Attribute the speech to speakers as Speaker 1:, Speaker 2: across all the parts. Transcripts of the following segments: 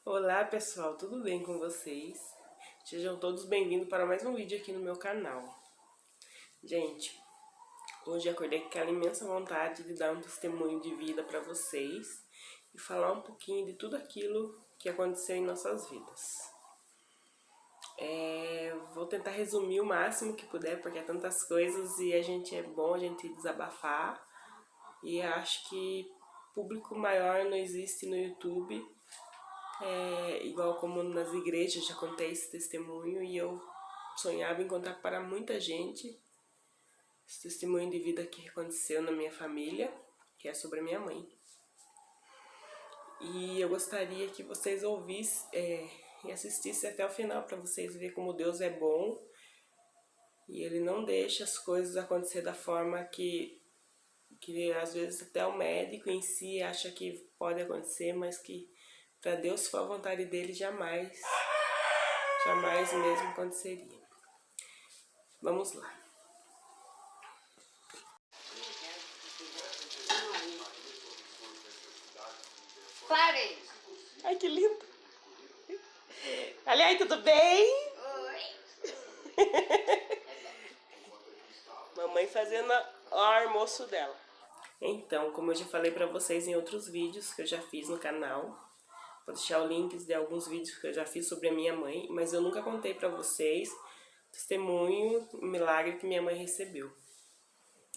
Speaker 1: Olá pessoal, tudo bem com vocês? Sejam todos bem-vindos para mais um vídeo aqui no meu canal. Gente, hoje acordei com aquela imensa vontade de dar um testemunho de vida para vocês e falar um pouquinho de tudo aquilo que aconteceu em nossas vidas. Vou tentar resumir o máximo que puder, porque é tantas coisas e é bom a gente desabafar. E acho que público maior não existe no YouTube. Igual como nas igrejas já contei esse testemunho e eu sonhava em contar para muita gente esse testemunho de vida que aconteceu na minha família, que é sobre a minha mãe. E eu gostaria que vocês ouvissem e assistissem até o final para vocês verem como Deus é bom e Ele não deixa as coisas acontecer da forma que às vezes até o médico em si acha que pode acontecer, mas que para Deus, se for a vontade dele, jamais mesmo aconteceria. Vamos lá.
Speaker 2: Clarice.
Speaker 1: Ai, que lindo. Aliás, tudo bem?
Speaker 2: Oi.
Speaker 1: Mamãe fazendo o almoço dela. Então, como eu já falei pra vocês em outros vídeos que eu já fiz no canal, vou deixar o link de alguns vídeos que eu já fiz sobre a minha mãe, mas eu nunca contei pra vocês o testemunho, o milagre que minha mãe recebeu.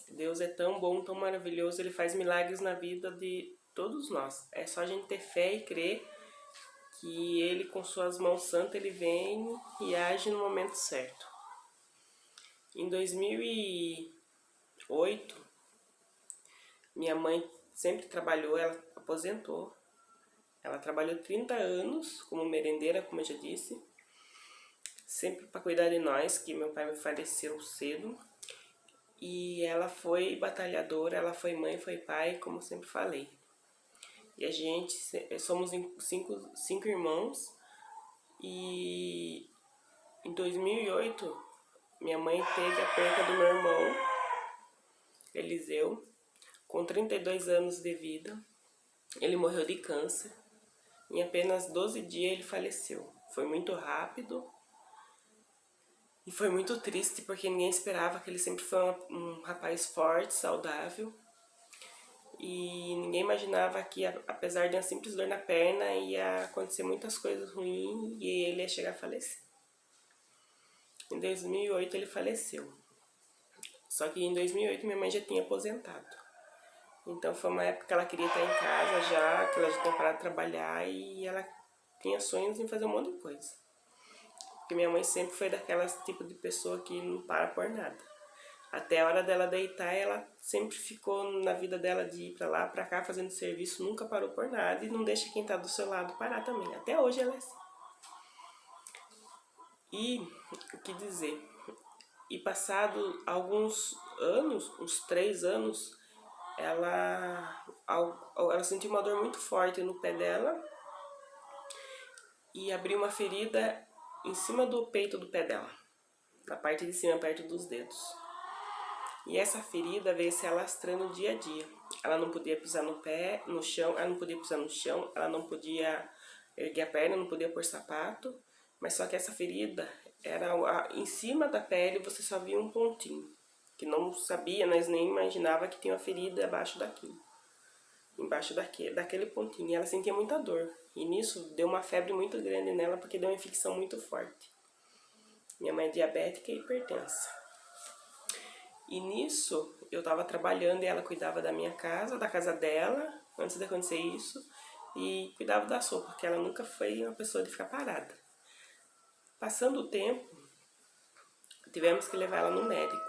Speaker 1: Deus é tão bom, tão maravilhoso, Ele faz milagres na vida de todos nós. É só a gente ter fé e crer que Ele, com suas mãos santas, Ele vem e age no momento certo. Em 2008, minha mãe sempre trabalhou, ela aposentou. Ela trabalhou 30 anos como merendeira, como eu já disse, sempre para cuidar de nós, que meu pai faleceu cedo. E ela foi batalhadora, ela foi mãe, foi pai, como sempre falei. E a gente, somos cinco irmãos, e em 2008, minha mãe teve a perda do meu irmão, Eliseu, com 32 anos de vida. Ele morreu de câncer. Em apenas 12 dias ele faleceu. Foi muito rápido e foi muito triste, porque ninguém esperava, que ele sempre foi um rapaz forte, saudável. E ninguém imaginava que, apesar de uma simples dor na perna, ia acontecer muitas coisas ruins e ele ia chegar a falecer. Em 2008 ele faleceu. Só que em 2008 minha mãe já tinha aposentado. Então foi uma época que ela queria estar em casa já, que ela já tinha parado de trabalhar e ela tinha sonhos em fazer um monte de coisa. Porque minha mãe sempre foi daquelas tipo de pessoa que não para por nada. Até a hora dela deitar, ela sempre ficou na vida dela de ir pra lá, pra cá, fazendo serviço, nunca parou por nada e não deixa quem tá do seu lado parar também. Até hoje ela é assim. E, o que dizer? E passado alguns anos, uns 3 anos, ela sentiu uma dor muito forte no pé dela e abriu uma ferida em cima do peito do pé dela, na parte de cima, perto dos dedos. E essa ferida veio se alastrando dia a dia. Ela não podia pisar no chão, ela não podia pisar no chão, ela não podia erguer a perna, não podia pôr sapato, mas só que essa ferida era em cima da pele, você só via um pontinho, que não sabia, nós nem imaginava que tinha uma ferida abaixo daquilo, embaixo daquele pontinho. E ela sentia muita dor, e nisso deu uma febre muito grande nela, porque deu uma infecção muito forte. Minha mãe é diabética e hipertensa. E nisso, eu tava trabalhando e ela cuidava da minha casa, da casa dela, antes de acontecer isso, e cuidava da sopa, porque ela nunca foi uma pessoa de ficar parada. Passando o tempo, tivemos que levar ela no médico.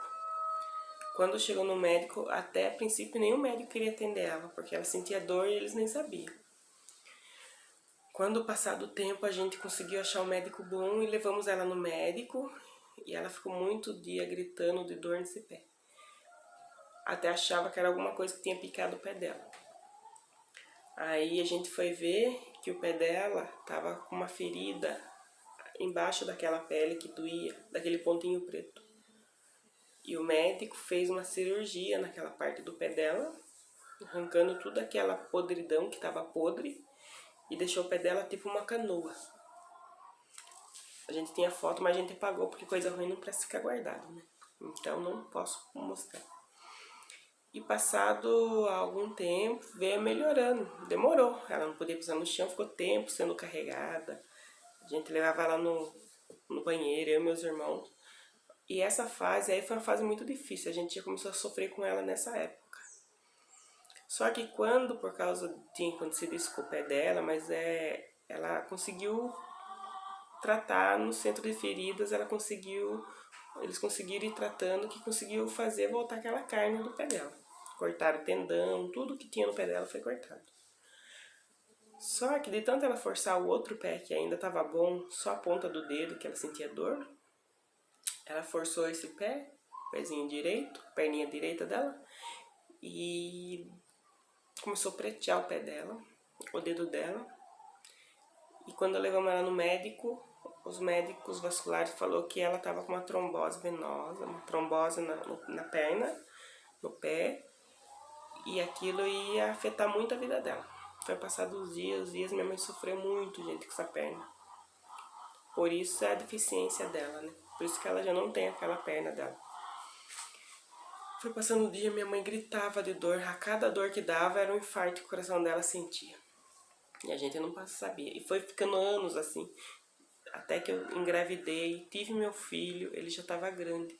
Speaker 1: Quando chegou no médico, até a princípio nenhum médico queria atender ela, porque ela sentia dor e eles nem sabiam. Quando passado o tempo, a gente conseguiu achar um médico bom e levamos ela no médico, e ela ficou muito dia gritando de dor nesse pé. Até achava que era alguma coisa que tinha picado o pé dela. Aí a gente foi ver que o pé dela tava com uma ferida embaixo daquela pele que doía, daquele pontinho preto. E o médico fez uma cirurgia naquela parte do pé dela, arrancando toda aquela podridão que estava podre e deixou o pé dela tipo uma canoa. A gente tinha foto, mas a gente apagou porque coisa ruim não precisa ficar guardada, né? Então não posso mostrar. E passado algum tempo, veio melhorando. Demorou. Ela não podia pisar no chão, ficou tempo sendo carregada. A gente levava ela no banheiro, eu e meus irmãos. E essa fase aí foi uma fase muito difícil. A gente já começou a sofrer com ela nessa época. Só que quando, por causa tinha acontecido isso com o pé dela, mas ela conseguiu tratar no centro de feridas, eles conseguiram ir tratando, que conseguiu fazer voltar aquela carne do pé dela. Cortaram o tendão, tudo que tinha no pé dela foi cortado. Só que de tanto ela forçar o outro pé, que ainda estava bom, só a ponta do dedo, que ela sentia dor, ela forçou esse pé, pezinho direito, perninha direita dela, e começou a pretear o pé dela, o dedo dela. E quando levamos ela no médico, os médicos vasculares falaram que ela estava com uma trombose venosa, uma trombose na perna, no pé, e aquilo ia afetar muito a vida dela. Foi passado os dias, minha mãe sofreu muito, gente, com essa perna. Por isso é a deficiência dela, né? Por isso que ela já não tem aquela perna dela. Foi passando o dia, minha mãe gritava de dor. A cada dor que dava era um infarto que o coração dela sentia. E a gente não sabia. E foi ficando anos assim. Até que eu engravidei, tive meu filho, ele já estava grande.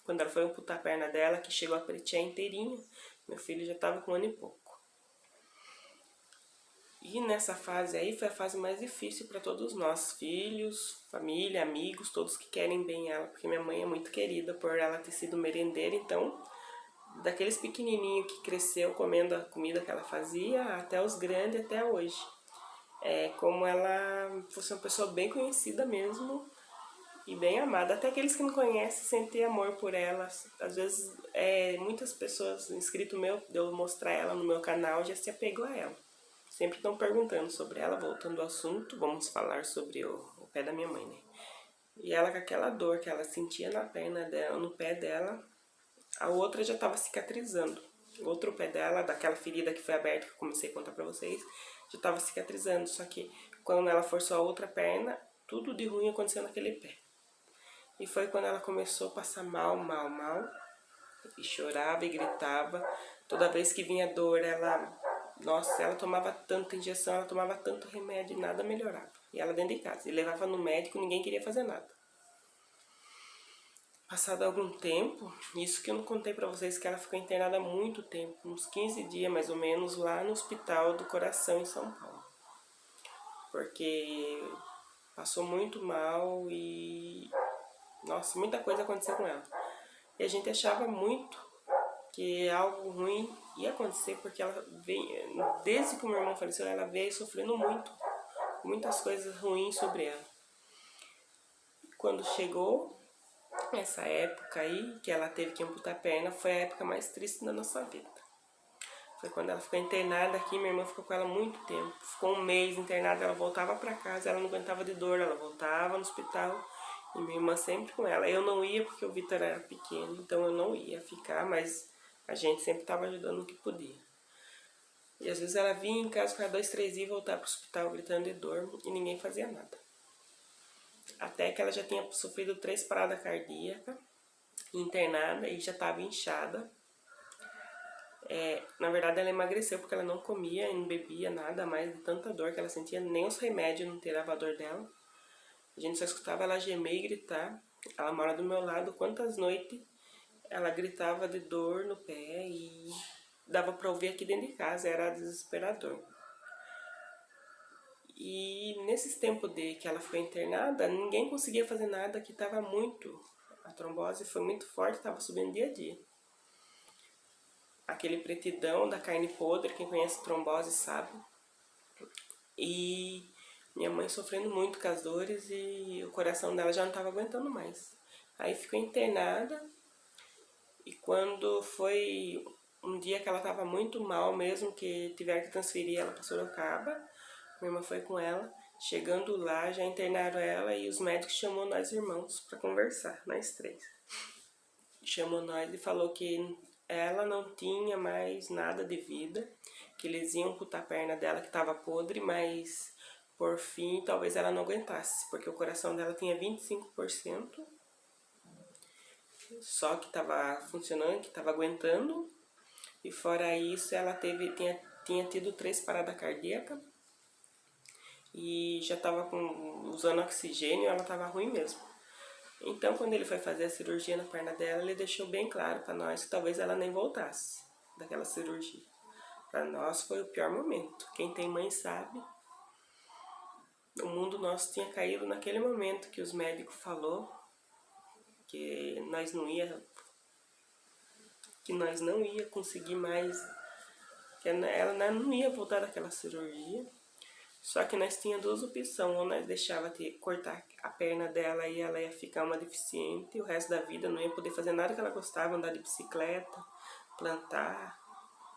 Speaker 1: Quando ela foi amputar a perna dela, que chegou a pretear inteirinha, meu filho já estava com 1 ano e pouco. E nessa fase aí foi a fase mais difícil para todos nós, filhos, família, amigos, todos que querem bem ela, porque minha mãe é muito querida por ela ter sido merendeira, então, daqueles pequenininhos que cresceu comendo a comida que ela fazia, até os grandes, até hoje. É como ela fosse uma pessoa bem conhecida mesmo e bem amada. Até aqueles que não conhecem sentem amor por ela. Às vezes, muitas pessoas, inscrito meu, de eu mostrar ela no meu canal, já se apegou a ela. Sempre estão perguntando sobre ela, voltando ao assunto, vamos falar sobre o pé da minha mãe, né? E ela com aquela dor que ela sentia na perna dela, no pé dela, a outra já estava cicatrizando. O outro pé dela, daquela ferida que foi aberta, que eu comecei a contar pra vocês, já estava cicatrizando. Só que quando ela forçou a outra perna, tudo de ruim aconteceu naquele pé. E foi quando ela começou a passar mal, e chorava e gritava. Toda vez que vinha dor, nossa, ela tomava tanta injeção, ela tomava tanto remédio e nada melhorava. E ela dentro de casa. E levava no médico, ninguém queria fazer nada. Passado algum tempo, isso que eu não contei pra vocês, que ela ficou internada há muito tempo, uns 15 dias mais ou menos, lá no Hospital do Coração em São Paulo. Porque passou muito mal e, nossa, muita coisa aconteceu com ela. E a gente achava muito que algo ruim ia acontecer, porque ela veio, desde que o meu irmão faleceu, ela veio sofrendo muito, muitas coisas ruins sobre ela. Quando chegou essa época aí, que ela teve que amputar a perna, foi a época mais triste da nossa vida. Foi quando ela ficou internada aqui, minha irmã ficou com ela muito tempo. Ficou 1 mês internada, ela voltava pra casa, ela não aguentava de dor, ela voltava no hospital. E minha irmã sempre com ela. Eu não ia porque o Vitor era pequeno, então eu não ia ficar, mas a gente sempre estava ajudando o que podia. E às vezes ela vinha em casa, ficava 2, 3 dias e voltava pro hospital gritando de dor e ninguém fazia nada. Até que ela já tinha sofrido 3 paradas cardíacas, internada e já estava inchada. Na verdade ela emagreceu porque ela não comia e não bebia nada mais de tanta dor que ela sentia, nem os remédios não tiravam a dor dela. A gente só escutava ela gemer e gritar. Ela mora do meu lado, quantas noites ela gritava de dor no pé e dava pra ouvir aqui dentro de casa, era desesperador. E nesses tempos que ela foi internada, ninguém conseguia fazer nada, que estava a trombose foi muito forte, estava subindo dia a dia. Aquele pretidão da carne podre, quem conhece trombose sabe. E minha mãe sofrendo muito com as dores e o coração dela já não estava aguentando mais. Aí ficou internada e quando foi um dia que ela estava muito mal mesmo, que tiveram que transferir ela para Sorocaba, minha irmã foi com ela. Chegando lá, já internaram ela e os médicos chamou nós irmãos para conversar, nós 3. Chamou nós e falou que ela não tinha mais nada de vida, que eles iam amputar a perna dela que estava podre, mas por fim talvez ela não aguentasse, porque o coração dela tinha 25%, só que estava funcionando, que estava aguentando, e fora isso ela tinha tido 3 paradas cardíacas, e já estava usando oxigênio, ela estava ruim mesmo. Então, quando ele foi fazer a cirurgia na perna dela, ele deixou bem claro para nós que talvez ela nem voltasse daquela cirurgia. Para nós foi o pior momento. Quem tem mãe sabe. O mundo nosso tinha caído naquele momento que os médicos falou que nós não ia conseguir mais, que ela não ia voltar daquela cirurgia. Só que nós tinha 2 opções, ou nós deixava de cortar a perna dela e ela ia ficar uma deficiente, o resto da vida não ia poder fazer nada que ela gostava, andar de bicicleta, plantar.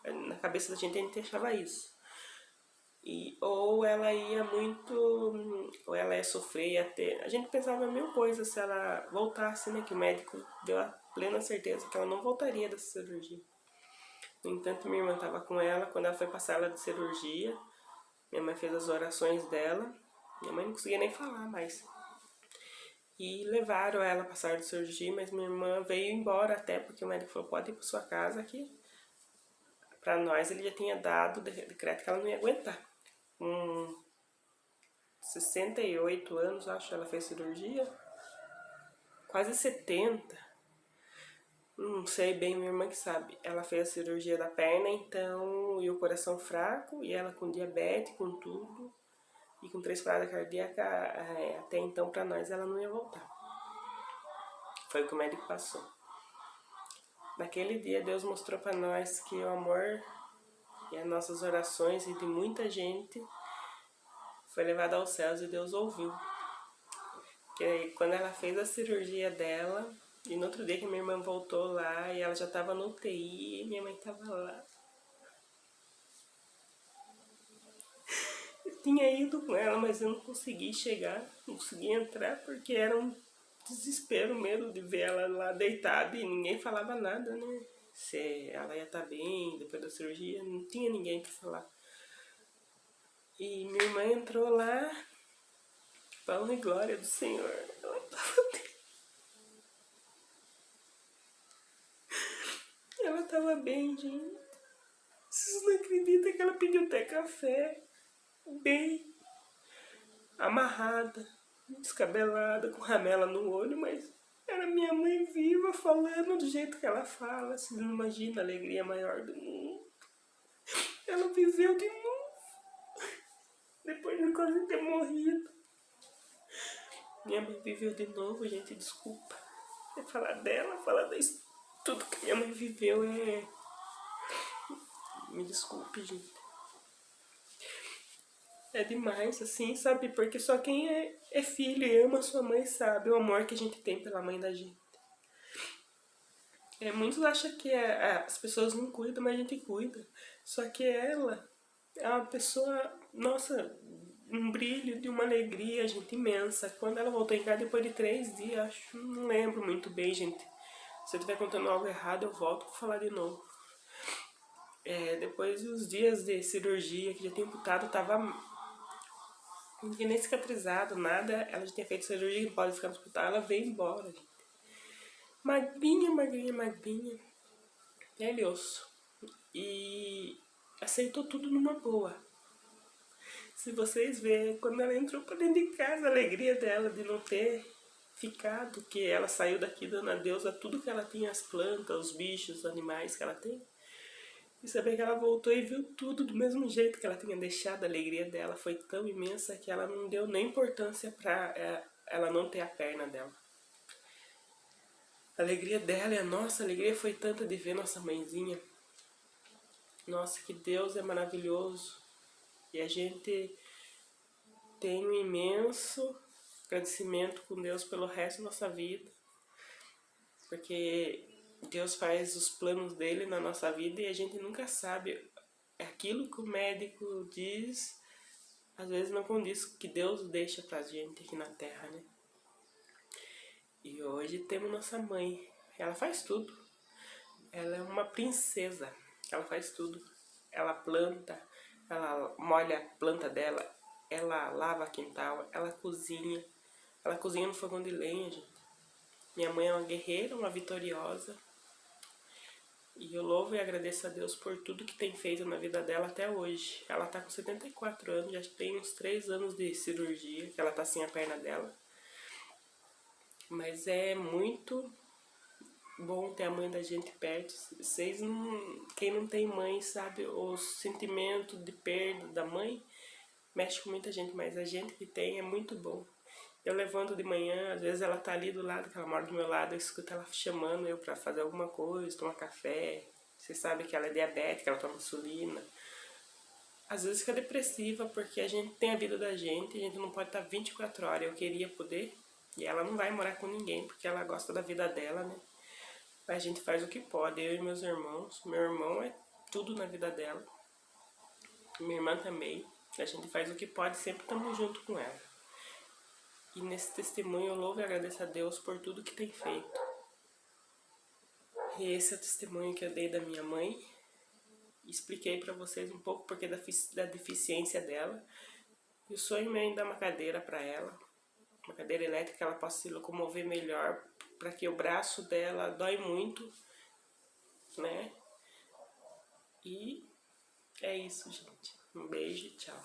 Speaker 1: Na cabeça da gente a gente achava isso. Ou ela ia sofrer, ia ter... A gente pensava mil coisas se ela voltasse, né? Que o médico deu a plena certeza que ela não voltaria dessa cirurgia. No entanto, minha irmã estava com ela quando ela foi passar ela de cirurgia. Minha mãe fez as orações dela. Minha mãe não conseguia nem falar mais. E levaram ela a passar de cirurgia, mas minha irmã veio embora até, porque o médico falou, pode ir para sua casa aqui. Para nós ele já tinha dado o decreto que ela não ia aguentar. Com 68 anos, acho, ela fez cirurgia. Quase 70. Não sei bem, minha irmã que sabe. Ela fez a cirurgia da perna, então, e o coração fraco, e ela com diabetes, com tudo, e com 3 paradas cardíacas, até então para nós ela não ia voltar. Foi o que o médico passou. Naquele dia Deus mostrou para nós que o amor e as nossas orações e de muita gente foi levado aos céus e Deus ouviu. Que aí, quando ela fez a cirurgia dela, e no outro dia que minha irmã voltou lá e ela já estava no UTI e minha mãe estava lá. Eu tinha ido com ela, mas eu não consegui chegar, não consegui entrar porque era um desespero, medo de ver ela lá deitada e ninguém falava nada, né? Se ela ia estar bem depois da cirurgia, não tinha ninguém para falar. E minha irmã entrou lá, para honra e glória do Senhor. Ela estava bem. Ela estava bem, gente. Vocês não acreditam que ela pediu até café, bem amarrada, descabelada, com ramela no olho, mas era minha mãe viva falando do jeito que ela fala. Você não imagina a alegria maior do mundo. Ela viveu de novo, depois de quase ter morrido. Minha mãe viveu de novo, gente, desculpa. É falar dela, falar tudo que minha mãe viveu Me desculpe, gente. É demais, assim, sabe? Porque só quem é filho e ama sua mãe sabe o amor que a gente tem pela mãe da gente. Muitos acham que as pessoas não cuidam, mas a gente cuida. Só que ela é uma pessoa, nossa, um brilho de uma alegria, gente, imensa. Quando ela voltou em casa depois de 3 dias, acho, não lembro muito bem, gente. Se eu estiver contando algo errado, eu volto pra falar de novo. Depois dos dias de cirurgia, que já tinha amputado, tava... Não tinha nem cicatrizado, nada. Ela já tinha feito cirurgia, não pode ficar no hospital. Ela veio embora, gente. Magrinha, magrinha, magrinha. Pele e osso. E aceitou tudo numa boa. Se vocês verem, quando ela entrou pra dentro de casa, a alegria dela de não ter ficado, que ela saiu daqui dando adeus a tudo que ela tinha, as plantas, os bichos, os animais que ela tem. E saber que ela voltou e viu tudo do mesmo jeito que ela tinha deixado. A alegria dela foi tão imensa que ela não deu nem importância pra ela não ter a perna dela. A alegria dela e a nossa alegria foi tanta de ver nossa mãezinha. Nossa, que Deus é maravilhoso. E a gente tem um imenso agradecimento com Deus pelo resto da nossa vida. Porque Deus faz os planos dele na nossa vida e a gente nunca sabe. Aquilo que o médico diz, às vezes não condiz com o que Deus deixa pra gente aqui na Terra, né? E hoje temos nossa mãe. Ela faz tudo. Ela é uma princesa, ela faz tudo. Ela planta, ela molha a planta dela, ela lava quintal, ela cozinha no fogão de lenha, gente. Minha mãe é uma guerreira, uma vitoriosa. E eu louvo e agradeço a Deus por tudo que tem feito na vida dela até hoje. Ela tá com 74 anos, já tem uns 3 anos de cirurgia, que ela tá sem a perna dela. Mas é muito bom ter a mãe da gente perto. Vocês não, quem não tem mãe sabe o sentimento de perda da mãe, mexe com muita gente, mas a gente que tem é muito bom. Eu levanto de manhã, às vezes ela tá ali do lado, que ela mora do meu lado, eu escuto ela chamando eu pra fazer alguma coisa, tomar café. Você sabe que ela é diabética, ela toma insulina. Às vezes fica depressiva porque a gente tem a vida da gente, a gente não pode estar 24 horas. Eu queria poder, e ela não vai morar com ninguém porque ela gosta da vida dela, né? Mas a gente faz o que pode, eu e meus irmãos. Meu irmão é tudo na vida dela. Minha irmã também. A gente faz o que pode, sempre estamos junto com ela. E nesse testemunho eu louvo e agradeço a Deus por tudo que tem feito. E esse é o testemunho que eu dei da minha mãe. Expliquei pra vocês um pouco porque da deficiência dela. E o sonho meu é dar uma cadeira pra ela. Uma cadeira elétrica que ela possa se locomover melhor. Pra que o braço dela dói muito, né? E é isso, gente. Um beijo e tchau.